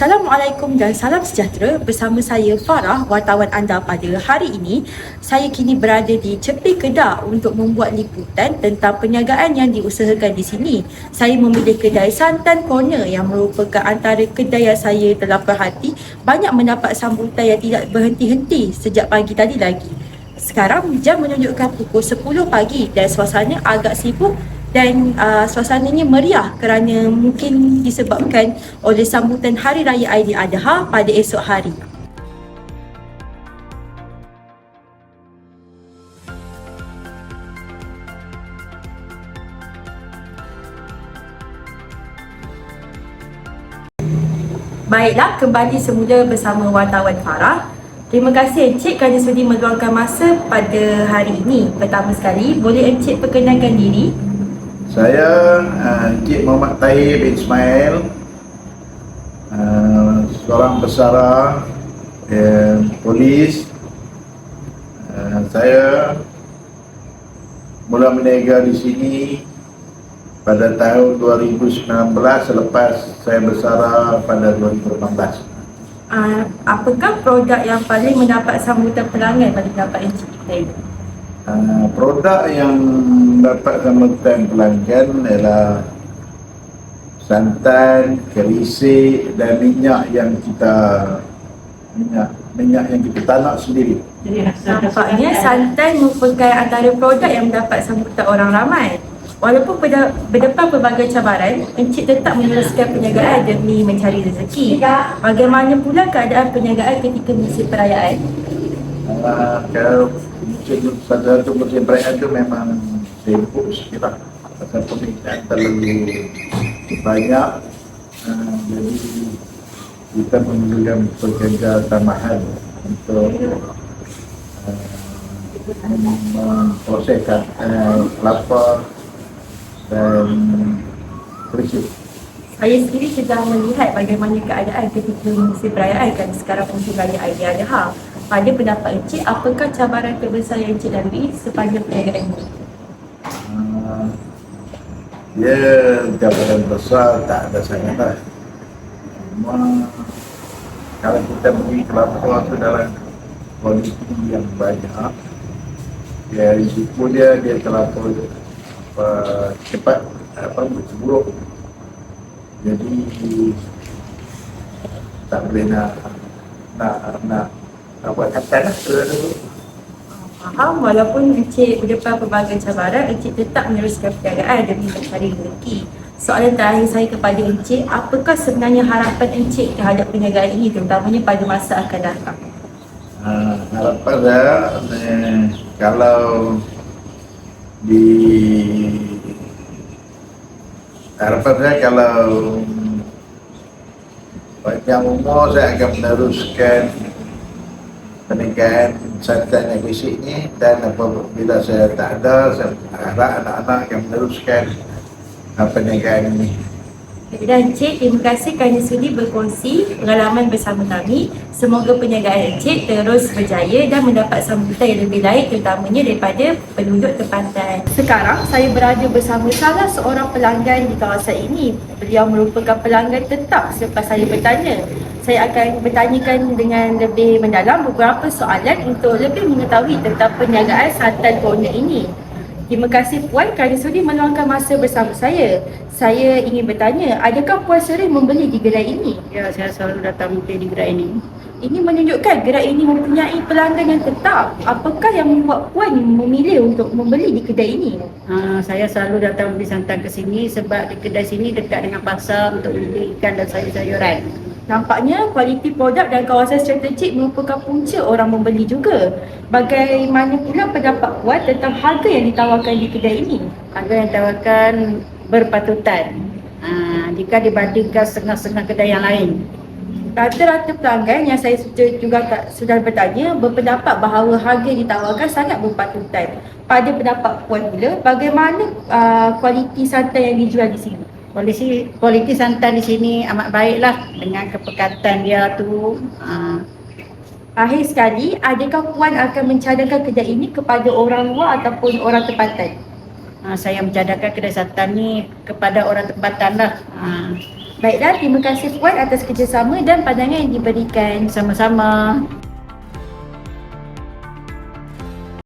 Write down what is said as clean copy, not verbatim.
Assalamualaikum dan salam sejahtera. Bersama saya Farah, wartawan anda pada hari ini. Saya kini berada di Cepi Kedah untuk membuat liputan tentang perniagaan yang diusahakan di sini. Saya memilih kedai Santan Corner yang merupakan antara kedai yang saya telah perhati banyak mendapat sambutan yang tidak berhenti-henti sejak pagi tadi lagi. Sekarang jam menunjukkan pukul 10 pagi dan suasana agak sibuk dan suasananya meriah kerana mungkin disebabkan oleh sambutan Hari Raya Aidiladha pada esok hari. Baiklah, kembali semula bersama wartawan Farah. Terima kasih Encik kerana sudi meluangkan masa pada hari ini. Pertama sekali, boleh Encik perkenalkan diri? Saya Encik Muhammad Tahir bin Ismail, seorang pesara polis. Saya mula berniaga di sini pada tahun 2019 selepas saya bersara pada 2018. Apakah produk yang paling mendapat sambutan pelanggan pada pendapat Encik kita ini? Produk yang dapat sambutan pelanggan ialah santan, kerisik dan minyak yang kita tanak sendiri. Nampaknya santan merupakan antara produk yang mendapat sambutan orang ramai. Walaupun berdepan pelbagai cabaran, Encik tetap meneruskan perniagaan demi mencari rezeki. Bagaimana pula keadaan perniagaan ketika musim perayaan? Kalau satu musim perayaan itu memang sibuk sikit lah, pasal permintaan terlalu banyak. Jadi kita memerlukan pekerja tambahan untuk memproseskan kelapa dan kerisik. Saya sendiri sedang melihat bagaimana keadaan ketika musim perayaan kan sekarang musim raya Aidiladha. Pada pendapat Encik, apakah cabaran terbesar yang Encik lalui sepanjang perniagaan ini? Ya, cabaran besar tak ada sangat lah. Cuma kalau kita beli kelapa itu dalam kualiti yang banyak, ya risiko dia kelapa cepat buruk. Jadi tak boleh nak buat kata lah. Faham, walaupun Encik berdepan pelbagai cabaran, Encik tetap meneruskan perniagaan demi mencari rezeki. Soalan terakhir saya kepada Encik, apakah sebenarnya harapan Encik terhadap perniagaan ini terutamanya pada masa akan datang? Harapan saya kalau panjang umur saya akan meneruskan perniagaan santan yang basic ni, dan apabila saya tak ada, saya harap anak-anak akan meneruskan perniagaan ini. Dan Encik, terima kasih kerana sudi berkongsi pengalaman bersama kami. Semoga perniagaan Encik terus berjaya dan mendapat sambutan yang lebih baik terutamanya daripada penduduk tempatan. Sekarang saya berada bersama salah seorang pelanggan di kawasan ini. Beliau merupakan pelanggan tetap selepas saya bertanya. Saya akan bertanyakan dengan lebih mendalam beberapa soalan untuk lebih mengetahui tentang perniagaan Santan Corner ini. Terima kasih Puan kerana sudi meluangkan masa bersama saya. Saya ingin bertanya, adakah Puan sering membeli di gerai ini? Ya, saya selalu datang membeli di gerai ini. Ini menunjukkan gerai ini mempunyai pelanggan yang tetap. Apakah yang membuat Puan memilih untuk membeli di kedai ini? Saya selalu datang beli santan ke sini sebab di kedai sini dekat dengan pasar untuk membeli ikan dan sayur-sayuran. Nampaknya kualiti produk dan kawasan strategik merupakan punca orang membeli juga. Bagaimana pula pendapat Puan tentang harga yang ditawarkan di kedai ini? Harga yang ditawarkan berpatutan jika dibandingkan setengah-setengah kedai yang lain. Rata-rata pelanggan yang saya sudah bertanya berpendapat bahawa harga yang ditawarkan sangat berpatutan. Pada pendapat Puan pula, bagaimana kualiti santan yang dijual di sini? Kualiti santan di sini amat baiklah dengan kepekatan dia tu. Akhir sekali, adakah Puan akan mencadangkan kedai ini kepada orang luar ataupun orang tempatan? Saya mencadangkan kedai santan ni kepada orang tempatan lah. Baiklah, terima kasih Fuad atas kerjasama dan pandangan yang diberikan. Sama-sama.